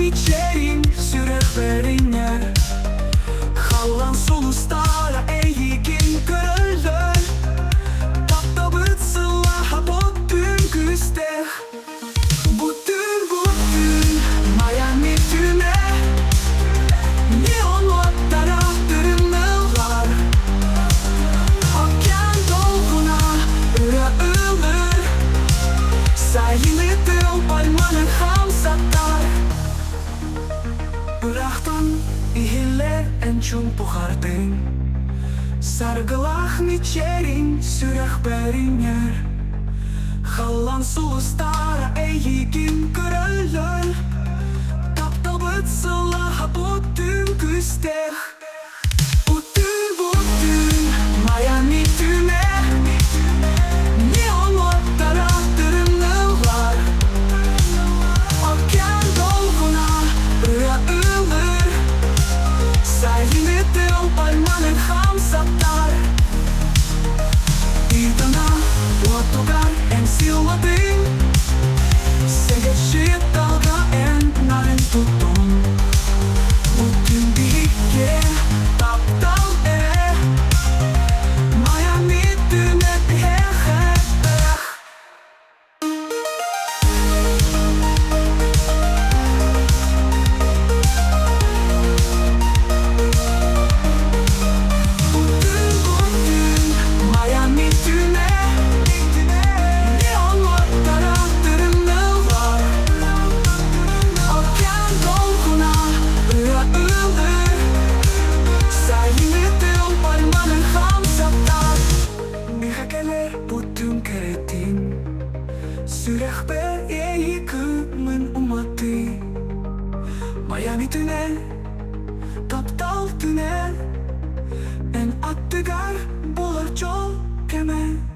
miçerin sürehberinler Hallan СулуSTAR eğikin görülür Tapta bıtsılaha bottun güsteh Butun Miami түүнэ Neon vatlara dönümler Okyan dolguna ырыа ылır Sahili tıl palmanın hamsatar Bıraktın ihiller en çun puhardın Sargılah miçerin sürehberinler Hallan СулуSTAR eğikin görülür Tapta bıtsılaha bottun güsteh Butun Miami түүнэ Neon vatlara dönümler Okyan dolguna ырыа ылır Sahili tıl palmanın hamsatar İdana Otogar en siladın Segeçi dalga en narin tutun Bugün birlikte taptal Miami түүнэ Miami түүнэ Neon vatlara dönümler Okyan dolguna ырыа ылır Sahili tıl palmanın hamsatar Mihakeler butun keretin Sürehber eğikimin umatı Miami түүнэ Taptal түүнэ En attıgar bular çok kemer